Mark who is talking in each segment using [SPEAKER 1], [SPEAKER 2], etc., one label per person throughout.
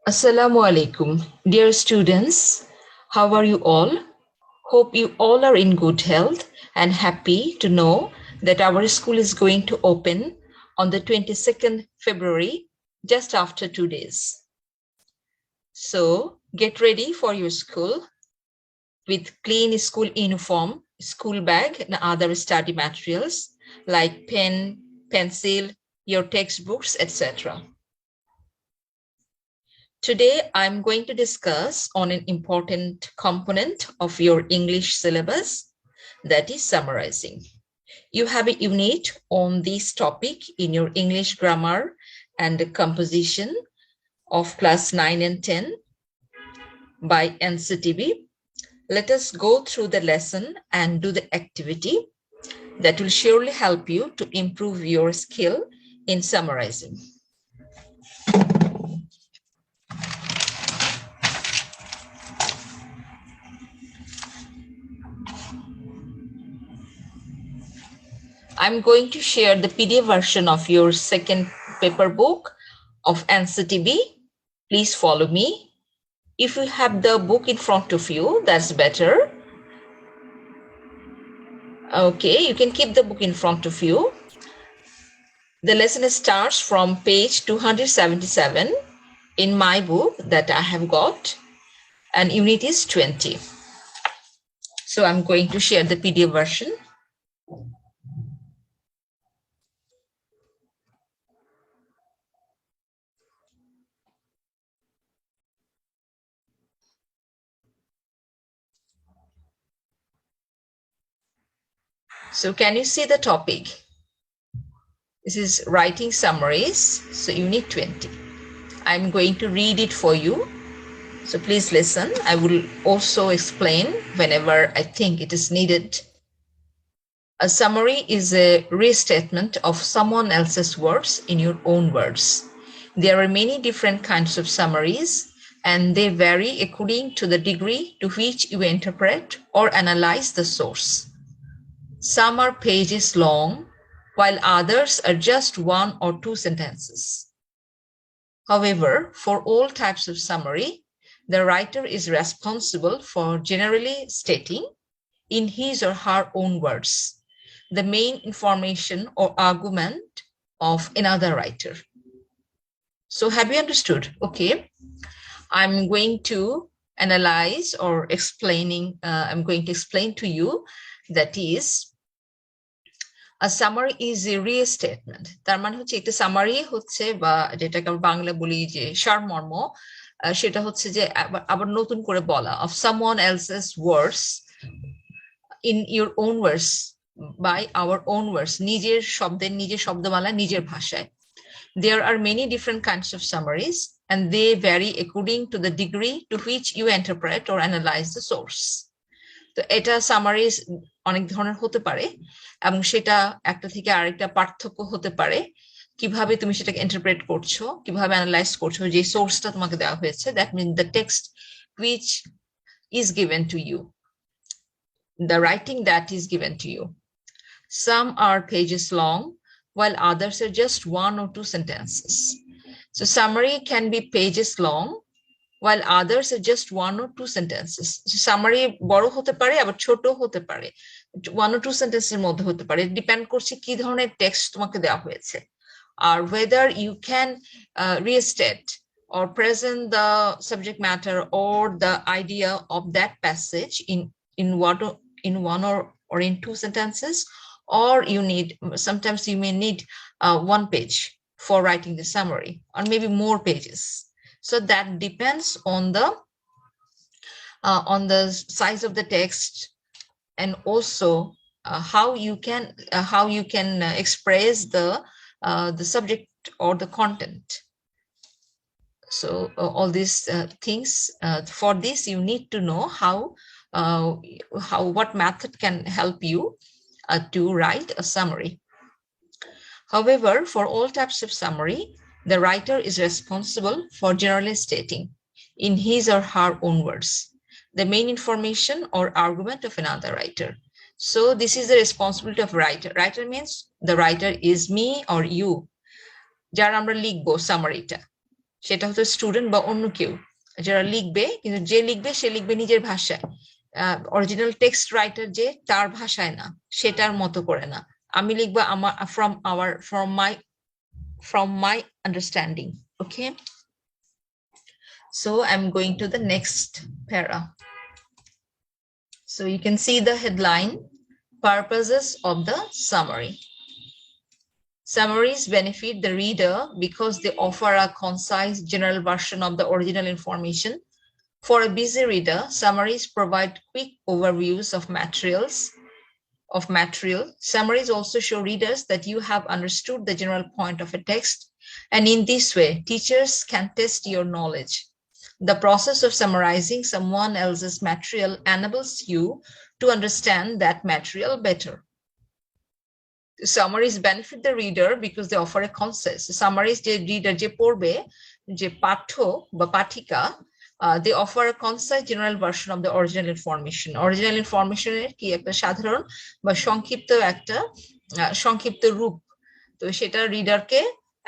[SPEAKER 1] Assalamu alaikum. Dear students, how are you all? Hope you all are in good health and happy to know that our school is going to open on the 22nd February, just after 2 days. So get ready for your school with clean school uniform, school bag, and other study materials like pen, pencil, your textbooks, etc. Today, I'm going to discuss on an important component of your English syllabus, that is summarizing. You have a unit on this topic in your English grammar and composition of class 9 and 10 by NCTB. Let us go through the lesson and do the activity that will surely help you to improve your skill in summarizing. I'm going to share the PDF version of your second paper book of NCTB. Please follow me. If you have the book in front of you, that's better. Okay, you can keep the book in front of you. The lesson starts from page 277 in my book that I have got, and unit is 20. So I'm going to share the PDF version. So can you see the topic? This is writing summaries, so unit 20. I'm going to read it for you. So please listen. I will also explain whenever I think it is needed. A summary is a restatement of someone else's words in your own words. There are many different kinds of summaries, and they vary according to the degree to which you interpret or analyze the source. Some are pages long, while others are just one or two sentences. However, for all types of summary, the writer is responsible for generally stating, in his or her own words, the main information or argument of another writer. So have you understood? Okay, I'm going to analyze or I'm going to explain to you, that is, a summary is a restatement. তার মানে হচ্ছে একটা summary হচ্ছে, বা যেটাকে আমরা বাংলা বলি যে সারমর্ম, সেটা হচ্ছে যে আবার নতুন করে বলা of someone else's words in your own words, by our own words, নিজের শব্দের নিজের শব্দমালা নিজের ভাষায়. There are many different kinds of summaries, and they vary according to the degree to which you interpret or analyze the source. তো এটা summaries অনেক ধরনের হতে পারে, এবং সেটা একটা থেকে আরেকটা পার্থক্য হতে পারে কিভাবে তুমি সেটাকে ইন্টারপ্রেট করছো, কিভাবে অ্যানালাইজ করছো, যে সোর্সটা তোমাকে দেওয়া হয়েছে, that mean the text which is given to you, the writing that is given to you. Some are pages long, while others are just one or two sentences. So summary can be pages long, while others are just one or two sentences. So summary বড় হতে পারে, আবার ছোট হতে পারে, one or two sentences মধ্যে হতে পারে, ডিপেন্ড করছে কি ধরনের টেক্সট তোমাকে দেওয়া হয়েছে, or whether you can restate or present the subject matter or the idea of that passage in one or in two sentences, or sometimes you may need one page for writing the summary, or maybe more pages. So that depends on the size of the text, and also how you can express the subject or the content. So all these things, for this you need to know what method can help you to write a summary. However, for all types of summary, the writer is responsible for generally stating, in his or her own words, the main information or argument of another writer. So this is the responsibility of writer. Writer means the writer is me or you, যারা আমরা লিখবো সামারিটা, সেটা হচ্ছে student বা অন্য কেউ যারা লিখবে, কিন্তু যে লিখবে সে লিখবে নিজের ভাষায়, অরিজিনাল টেক্সট রাইটার যে তার ভাষায় না, সেটার মতো করে না। আমি লিখবো আমার from my understanding. Okay, so I'm going to the next para. So you can see the headline, purposes of the summary. Summaries benefit the reader because they offer a concise general version of the original information. For a busy reader, summaries provide quick overviews of material. Summaries also show readers that you have understood the general point of a text, and in this way, teachers can test your knowledge. The process of summarizing someone else's material enables you to understand that material better. Summaries benefit the reader because they offer a concise. Summaries যে reader যে পড়বে, যে পাঠক বা পাঠিকা, they offer a concise general version of the original information. Original information এর কি একটা সাধারণ বা সংক্ষিপ্ত রূপ, তো সেটা রিডারকে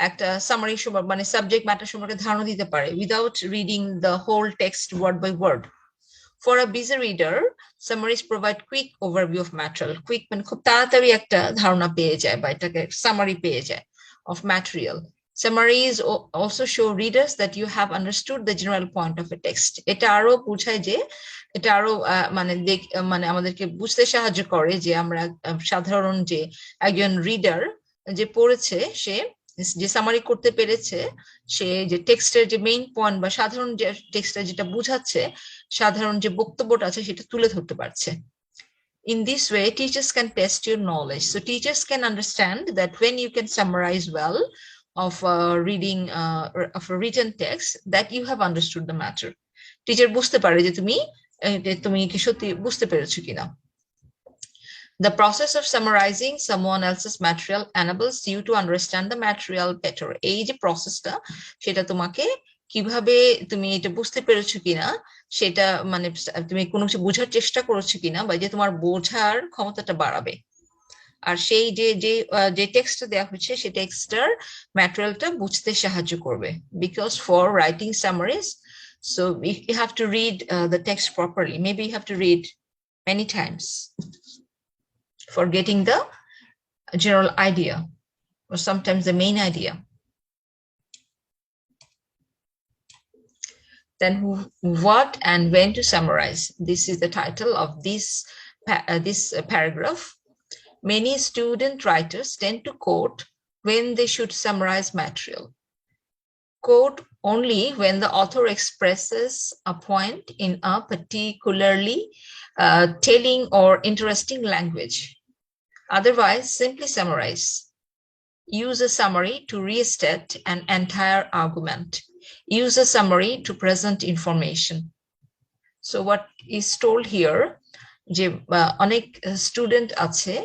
[SPEAKER 1] একটা সামারি মানে সাবজেক্ট ম্যাটার সম্পর্কে ধারণা দিতে পারে without reading the whole text word by word. For a busy reader, summaries provide quick overview of material. Quick মানে খুব তাড়াতাড়ি একটা ধারণা পেয়ে যায় বা এটাকে সামারি পেয়ে যায় of material. Summaries also show readers that you have understood the general point of a text. এটা আরো বোঝায় যে, এটা আরো মানে আমাদেরকে বুঝতে সাহায্য করে যে আমরা সাধারণ যে একজন রিডার যে পড়েছে, সে যে সামারি করতে পেরেছে, সে যে টেক্সটের যে মেইন পয়েন্ট বা সাধারণ যে টেক্সটটা যেটা বুঝাচ্ছে, সাধারণ যে বক্তব্যটা আছে সেটা তুলে ধরতে পারছে। In this way, teachers can test your knowledge. So teachers can understand that when you can summarize well of of a written text, that you have understood the matter. Teacher বুঝতে পারে যে তুমি কি সত্যি বুঝতে পেরেছো কিনা। The process of summarizing someone else's material enables you to understand the material better. এই যে প্রসেসটা, সেটা তোমাকে কিভাবে তুমি এটা বুঝতে পেরেছো কিনা, সেটা মানে তুমি কোনো কিছু বোঝার চেষ্টা করেছো কিনা, বা যে তোমার বোঝার ক্ষমতাটা বাড়াবে। আর সেই যে টেক্সটটা দেওয়া হচ্ছে, সেই টেক্সটার ম্যাটেরিয়ালটা বুঝতে সাহায্য করবে। Because for writing summaries, so you have to read the text properly. Maybe you have to read many times for getting the general idea, or sometimes the main idea. Then what and when to summarize. This is the title of this paragraph. Many student writers tend to quote when they should summarize material. Quote only when the author expresses a point in a particularly telling or interesting language. Otherwise, simply summarize. Use a summary to restate an entire argument. Use a summary to present information. So what is told here, যে অনেক student আছে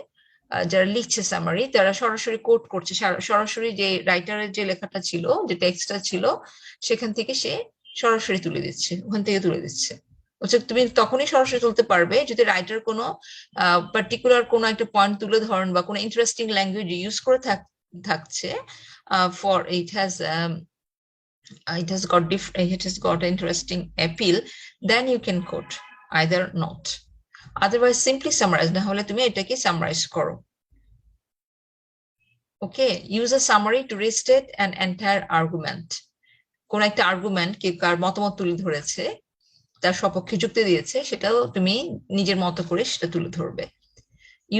[SPEAKER 1] যারা লিখছে summary, তারা সরাসরি coat করছে, সরাসরি যে রাইটারের যে লেখাটা ছিল, যে টেক্সটটা ছিল, সেখান থেকে সে সরাসরি তুলে দিচ্ছে, ওখান থেকে তুলে দিচ্ছে। তুমি তখনই সরাসরি তুলতে পারবে যদি রাইটার কোনো পার্টিকুলার কোনো একটা পয়েন্ট তুলে ধরেন বা কোনো ইন্টারেস্টিং ল্যাঙ্গুয়েজ ইউজ করে থাকছে, for it has got interesting appeal, then you can quote, either not. Otherwise simply summarize, না হলে তুমি এটাকে summarize করো। Okay, use a summary to restate an entire argument. কোন একটা আর্গুমেন্ট কে কার মতামত তুলে ধরেছে, তার সপক্ষে যুক্তি দিয়েছে, সেটাও তুমি নিজের মতো করে সেটা তুলে ধরবে।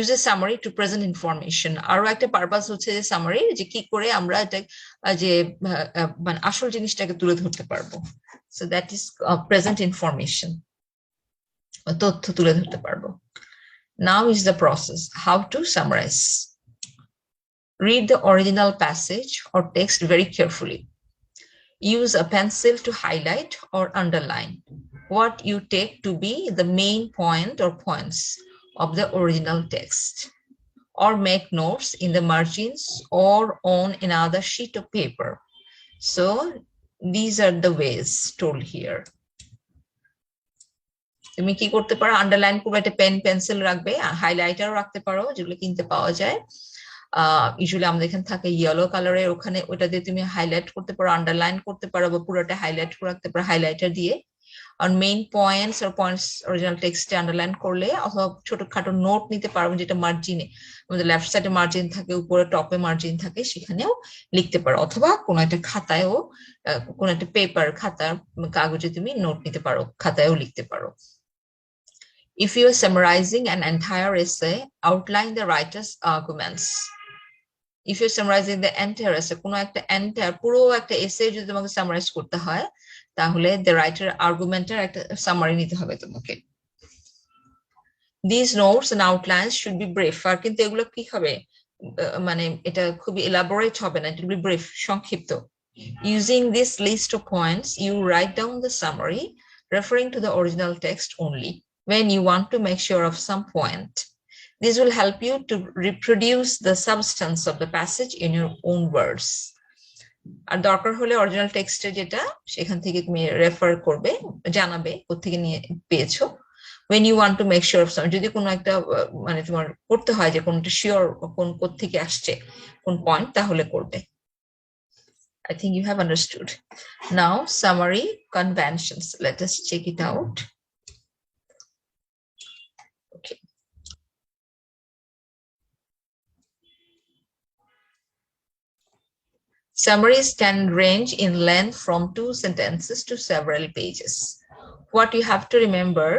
[SPEAKER 1] Use a summary to present information. আরো একটা পারপাস হচ্ছে যে সামারি, যে কি করে আমরা এটা যে মানে আসল জিনিসটাকে তুলে ধরতে পারবো। So that is present information, তথ্য তুলে ধরতে পারবো। Now is the process how to summarize. Read the original passage or text very carefully. Use a pencil to highlight or underline what you take to be the main point or points of the original text, or make notes in the margins or on another sheet of paper. So these are the ways told here. তুমি কি করতে পারো, underline করবে, একটা pen pencil রাখবে, হাইলাইটারও রাখতে পারো, যেগুলো কিনতে পাওয়া যায়, ইউজুয়ালি আমাদের এখানে থাকে ইয়েলো কালারের, ওখানে ওটা দিয়ে তুমি হাইলাইট করতে পারো, আন্ডারলাইন করতে পারো, বা পুরোটা হাইলাইট করে রাখতে পারো হাইলাইটার দিয়ে। আর মেইন পয়েন্টস আর পয়েন্টস অরিজিনাল টেক্সটে আন্ডারলাইন করলে, অথবা ছোটখাটো নোট নিতে পারবো, যেটা মার্জিনে আমাদের লেফট সাইডে মার্জিন থাকে, উপরে টপে মার্জিন থাকে, সেখানেও লিখতে পারো, অথবা কোনো একটা খাতায়ও, কোনো একটা পেপার খাতার কাগজে তুমি নোট নিতে পারো, খাতায়ও লিখতে পারো। If you are summarizing an entire essay, outline the writer's arguments. If you're summarizing the entire essay, কোনো একটা entire পুরো একটা এসে যদি তোমাকে সামারাইজ করতে হয়, তাহলে the writer argumenটের একটা সামারি নিতে হবে তোমাকে। These notes and outlines should be brief, আর কিন্তু এগুলো কি হবে, মানে এটা খুবই elaborate হবে না, it will be brief, সংক্ষিপ্ত। Using this list of points, you write down the summary referring to the original text only when you want to make sure of some point. This will help you to reproduce the substance of the passage in your own words. আর দরকার হলে original টেক্সটে যেটা, সেখান থেকে তুমি refer করবে, জানাবে কোত্থেকে নিয়ে পেয়েছো। when you want to make sure of some, যদি কোনো একটা মানে তোমার করতে হয় যে কোনটা শিওর কোন কোত্থেকে আসছে কোন পয়েন্ট, তাহলে করবে। I think you have understood. Now, summary conventions. Let us check it out. Okay. Summaries can range in length from 2 sentences to several pages. What you have to remember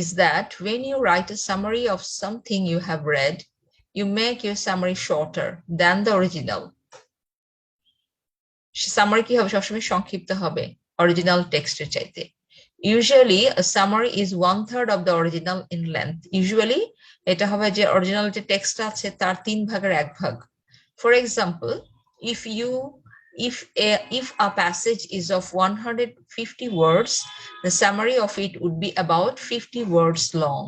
[SPEAKER 1] is that when you write a summary of something you have read, you make your summary shorter than the original. Summary কি হবে, সবসময় সংক্ষিপ্ত হবে original টেক্সটের চাইতে। Usually a summary is 1/3 of the original in length. Usually এটা হবে যে অরিজিনাল যে টেক্সট আছে তার 3 ভাগের 1 ভাগ। For example, if a passage is of 150 words, the summary of it would be about 50 words long.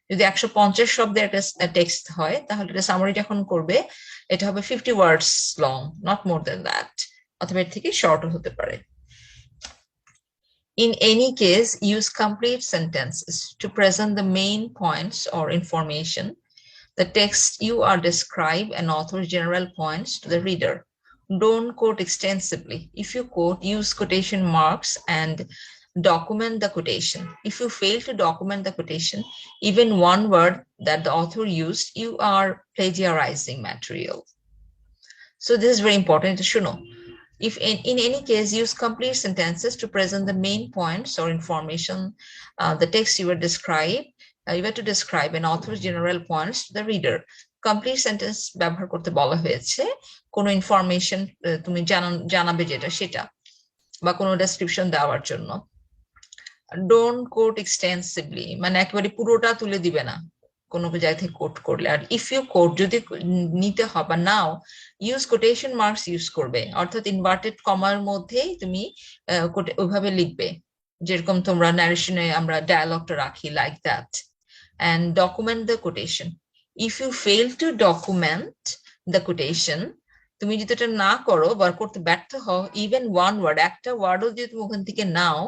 [SPEAKER 1] যদি 150 শব্দের একটা টেক্সট হয়, তাহলে এটা সামারি যখন করবে, এটা হবে 50 words long, not more than that. অথবা এর থেকে শর্টও হতে পারে। In any case, use complete sentences to present the main points or information. The text you are describe and author's general points to the reader. Don't quote extensively. If you quote, use quotation marks and document the quotation. If you fail to document the quotation, even one word that the author used, you are plagiarizing material. So this is very important to know. If in any case, use complete sentences to present the main points or information, the text you were to describe an author's general points to the reader. Complete sentence ব্যবহার করতে বলা হয়েছে কোনো information তুমি জানাবে যেটা সেটা, বা কোনো ডেসক্রিপশন দেওয়ার জন্য। Don't quote extensively, মানে একেবারে পুরোটা তুলে দিবে না কোনো জায়গা থেকে কোট করলে। আর ইফ ইউ কোট যদি নিতে হয় বা নাও, ইউজ কোটেশন মার্কস ইউজ করবে, অর্থাৎ ইনভার্টেড কমার মধ্যেই তুমি ওইভাবে লিখবে, যেরকম তোমরা ন্যারেশনে আমরা ডায়ালগটা রাখি, like that. And document the quotation. If you fail to document the quotation, তুমি যদি এটা না করো বা করতে ব্যর্থ হও, ইভেন ওয়ান ওয়ার্ড, একটা ওয়ার্ডও যদি তুমি ওখান থেকে নাও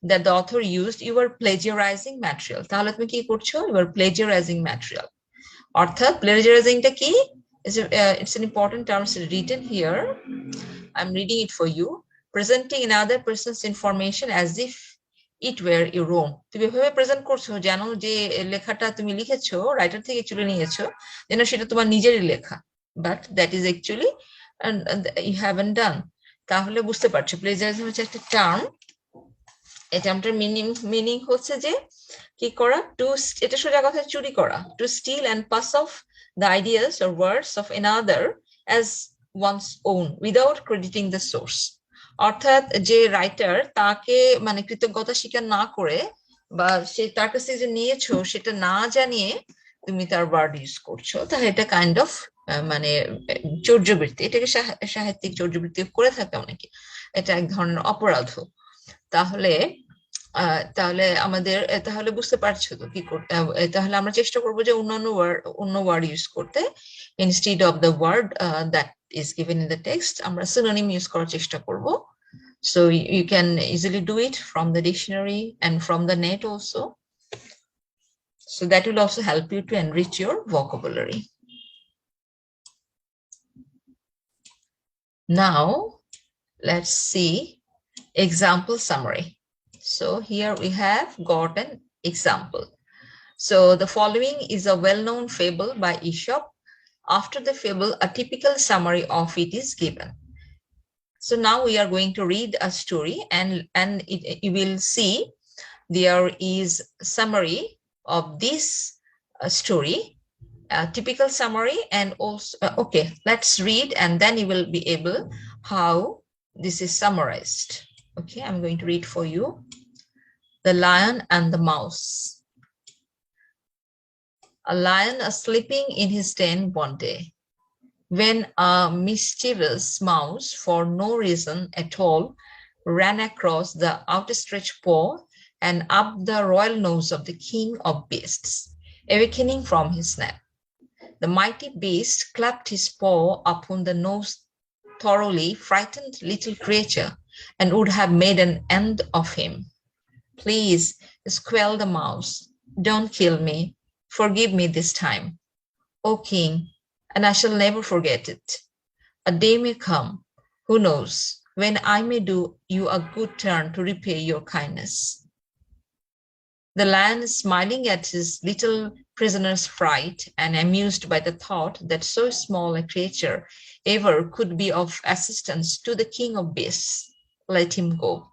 [SPEAKER 1] that the author used, you are plagiarizing material. তাহলে তুমি কি করছো, you are plagiarizing material. অর্থাৎ plagiarizing টা কি, it's an important term written here. I'm reading it for you. Presenting another person's information as if it were your own. তুমি এভাবে present করছো যেন যে লেখাটা তুমি লিখেছো রাইটার থেকে চলে নিয়েছো, যেন সেটা তোমার নিজেরই লেখা, but that is actually you haven't done. তাহলে বুঝতে পারছো plagiarism হচ্ছে একটা টার্ম। এটা আমাদের মিনিং হচ্ছে যে কি করা, টু, এটা সোজা কথা চুরি করা, to steal and pass off the ideas or words of another as one's own without crediting the source. অর্থাৎ যে রাইটার, তাকে মানে কৃতজ্ঞতা স্বীকার না করে বা সে তার কাছে যে নিয়েছো সেটা না জানিয়ে তুমি তার ওয়ার্ড ইউজ করছো, তাহলে এটা কাইন্ড অফ মানে চৌর্যবৃত্তি, এটাকে সাহিত্যিক চৌর্যবৃত্তি করে থাকে অনেকে, এটা এক ধরনের অপরাধ। তাহলে আমাদের তাহলে বুঝতে পারছো তো কি করতে, তাহলে আমরা চেষ্টা করবো যে অন্য ওয়ার্ড ইউজ করতে, instead of the word that is given in the text আমরা সিনোনিম ইউজ করার চেষ্টা করব। So you can easily do it from the dictionary and from the net also. So that will also help you to enrich your vocabulary. Now, let's see example summary. So here we have got an example. So the following is a well-known fable by Aesop. After the fable, a typical summary of it is given. So now we are going to read a story, and you will see there is summary of this story, a typical summary, and also, okay, let's read and then you will be able how this is summarized. Okay, I'm going to read for you. The Lion and the Mouse. A lion was sleeping in his den one day when a mischievous mouse, for no reason at all, ran across the outstretched paw and up the royal nose of the king of beasts, awakening from his nap. The mighty beast clapped his paw upon the nose, thoroughly frightened little creature, and would have made an end of him. Please, squealed the mouse, don't kill me. Forgive me this time, O king, and I shall never forget it. A day may come, who knows, when I may do you a good turn to repay your kindness. The lion, smiling at his little prisoner's fright and amused by the thought that so small a creature ever could be of assistance to the king of beasts, let him go.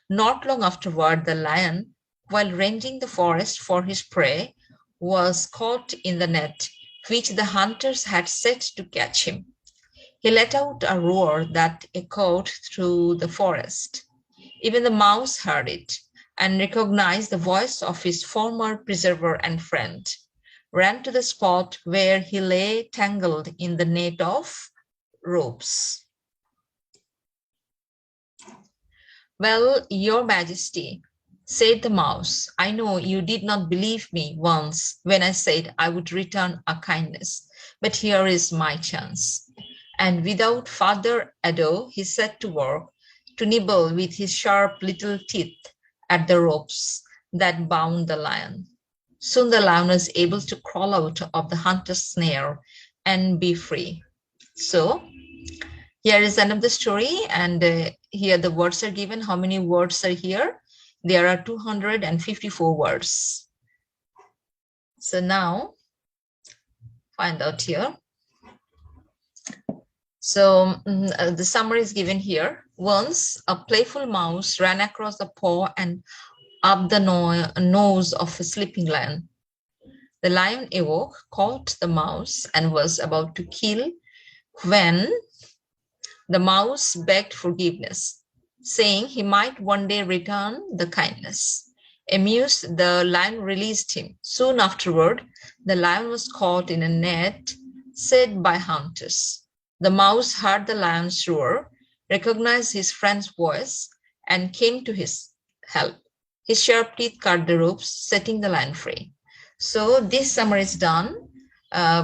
[SPEAKER 1] Not long afterward, the lion, while ranging the forest for his prey, was caught in the net which the hunters had set to catch him. He let out a roar that echoed through the forest. Even the mouse heard it and recognized the voice of his former preserver and friend, ran to the spot where he lay tangled in the net of ropes. Well, your majesty, said the mouse, I know you did not believe me once when I said I would return a kindness, but here is my chance. And without further ado, he set to work to nibble with his sharp little teeth at the ropes that bound the lion. Soon the lion was able to crawl out of the hunter's snare and be free. So here is another story, and here the words are given. How many words are here? There are 254 words. So now, find out here. So the summary is given here. Once a playful mouse ran across the paw and up the nose of a sleeping lion. The lion awoke, caught the mouse, and was about to kill when the mouse begged forgiveness, saying he might one day return the kindness. Amused, the lion released him. Soon afterward, the lion was caught in a net set by hunters. The mouse heard the lion's roar, recognized his friend's voice, and came to his help. His sharp teeth cut the ropes, setting the lion free. So this summary is done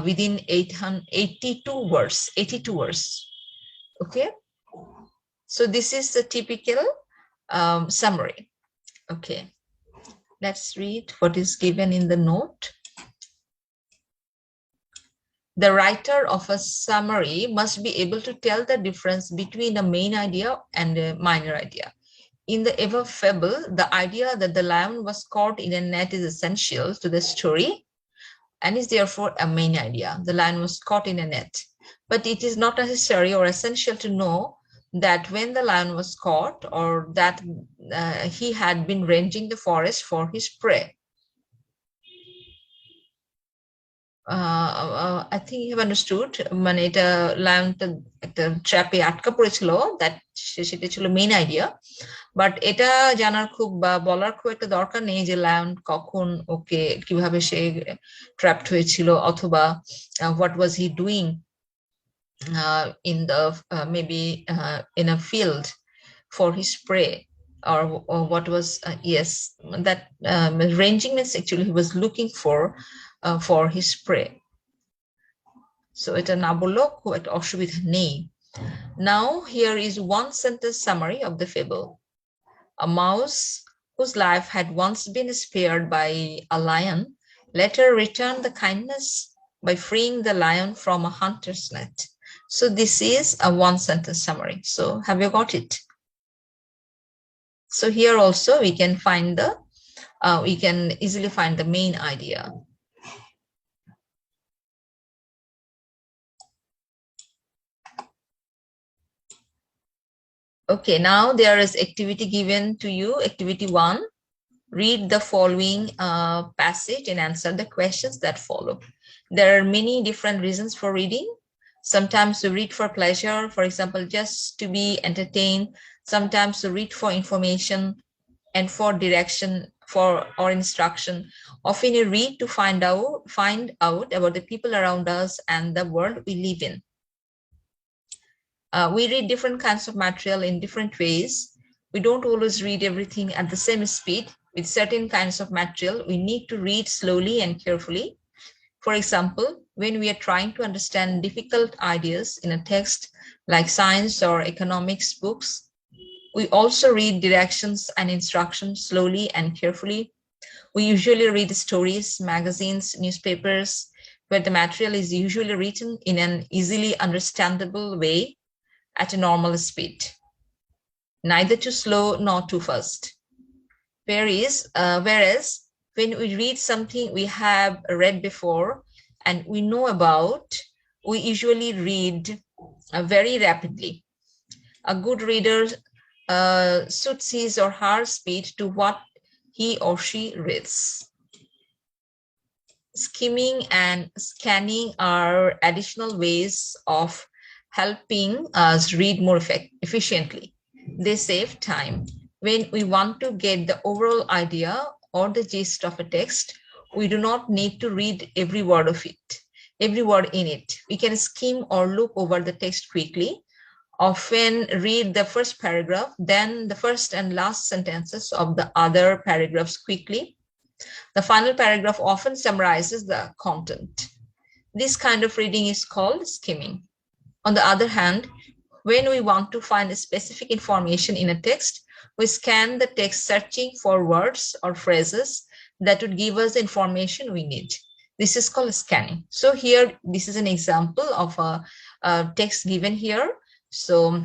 [SPEAKER 1] within 82 words. 82 words. Okay. So this is the typical summary. Okay. Let's read what is given in the note. The writer of a summary must be able to tell the difference between a main idea and a minor idea. In the above fable, the idea that the lion was caught in a net is essential to the story and is therefore a main idea. The lion was caught in a net. But it is not necessary or essential to know that when the lion was caught or that he had been ranging the forest for his prey. I think you have understood. মানে এটা লায়নটা একটা ট্র্যাপে আটকা পড়েছিল, that সেটা ছিল main idea. But এটা জানার খুব বা বলার খুব একটা দরকার নেই যে লায়ন কখন ওকে কিভাবে সে ট্র্যাপড হয়েছিল, অথবা what was he doing in the maybe in a field for his prey, or what was yes, that ranging means actually he was looking for his prey. So এটা না বললেও খুব একটা অসুবিধা নেই. Now here is one sentence summary of the fable. A mouse whose life had once been spared by a lion later returned the kindness by freeing the lion from a hunter's net. So this is a one sentence summary. So have you got it? So here also we can find the, we can easily find the main idea. Okay, now there is activity given to you, activity 1. Read the following passage and answer the questions that follow. There are many different reasons for reading. Sometimes we read for pleasure, for example, just to be entertained. Sometimes we read for information and for direction for or instruction. Often we read to find out about the people around us and the world we live in. We read different kinds of material in different ways. We don't always read everything at the same speed. With certain kinds of material, we need to read slowly and carefully. For example, when we are trying to understand difficult ideas in a text like science or economics books, we also read directions and instructions slowly and carefully. We usually read stories, magazines, newspapers, where the material is usually written in an easily understandable way at a normal speed, neither too slow nor too fast. Whereas when we read something we have read before and we know about, we usually read very rapidly. A good reader suits his or her speed to what he or she reads. Skimming and scanning are additional ways of helping us read more efficiently. They save time. When we want to get the overall idea or the gist of a text, we do not need to read every word of it, every word in it. We can skim or look over the text quickly, often read the first paragraph, then the first and last sentences of the other paragraphs quickly. The final paragraph often summarizes the content. This kind of reading is called skimming. On the other hand, when we want to find specific information in a text, we scan the text searching for words or phrases that would give us the information we need. This is called scanning. So here, this is an example of a text given here. So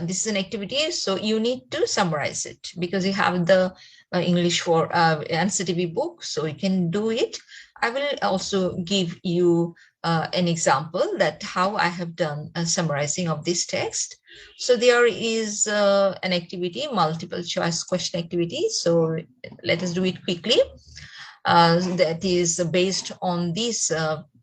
[SPEAKER 1] this is an activity, so you need to summarize it because you have the English for NCTV book, so you can do it. I will also give you an example that how I have done a summarizing of this text. So there is an activity, multiple choice question activity. So let us do it quickly. That is based on this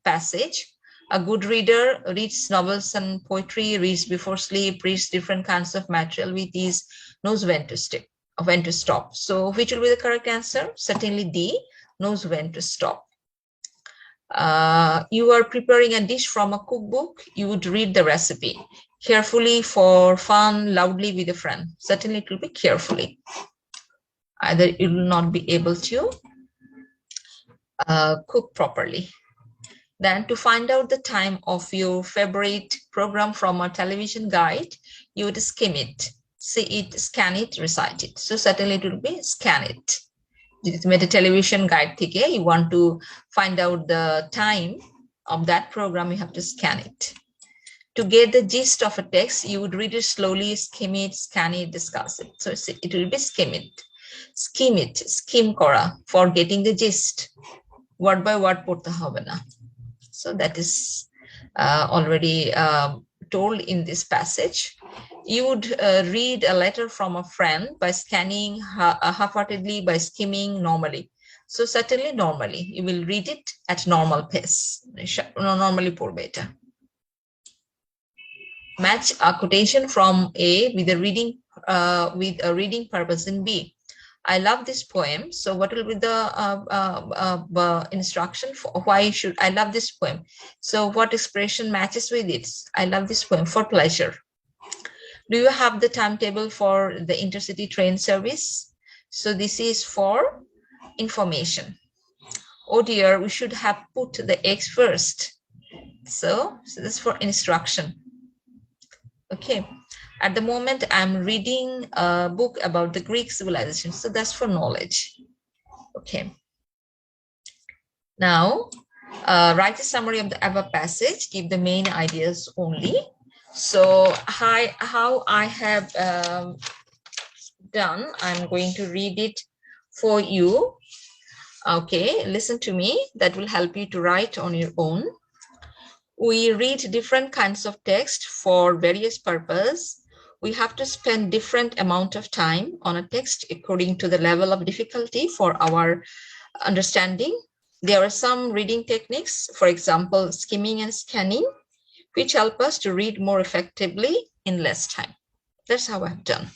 [SPEAKER 1] passage. A good reader reads novels and poetry, reads before sleep, reads different kinds of material with ease, knows when to stop. So which will be the correct answer? Certainly D, knows when to stop. You are preparing a dish from a cookbook, you would read the recipe carefully, for fun, loudly with a friend. Certainly it will be carefully. Either you will not be able to cook properly. Then to find out the time of your favorite program from a television guide, you would skim it, see it, scan it, recite it. So certainly it will be scan it. Made a television guide theke, you want to find out the time of that program, you have to scan it. To get the gist of a text, you would read it slowly, skim it, scan it, discuss it. So it will be skim it. Skim it, skim kora, for getting the gist. Word by word porte hobe na. So that is already told in this passage. You would read a letter from a friend by scanning half-heartedly, by skimming normally. So certainly normally, you will read it at normal pace. Normally por beta. Match a quotation from A with a reading purpose in B. I love this poem. So what will be the instruction for why should I love this poem? So what expression matches with it? I love this poem for pleasure. Do you have the timetable for the intercity train service? So this is for information. Oh dear, we should have put the X first. So this is for instruction. Okay. At the moment, I'm reading a book about the Greek civilization. So that's for knowledge. Okay. Now, Write a summary of the above passage, give the main ideas only. So how I have done, I'm going to read it for you. Okay, listen to me. That will help you to write on your own. We read different kinds of text for various purposes. We have to spend different amount of time on a text according to the level of difficulty for our understanding. There are some reading techniques, for example, skimming and scanning, which help us to read more effectively in less time. That's how I've done.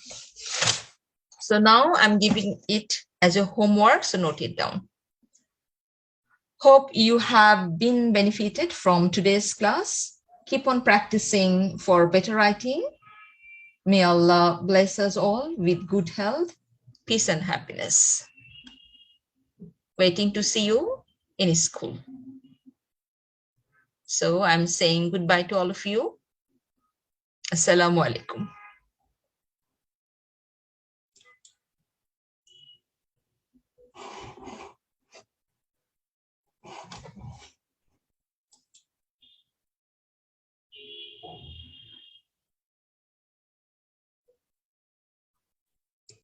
[SPEAKER 1] So now I'm giving it as a homework, so note it down. Hope you have been benefited from today's class. Keep on practicing for better writing. May Allah bless us all with good health, peace and happiness. Waiting to see you in school. So I'm saying goodbye to all of you. Assalamu alaikum.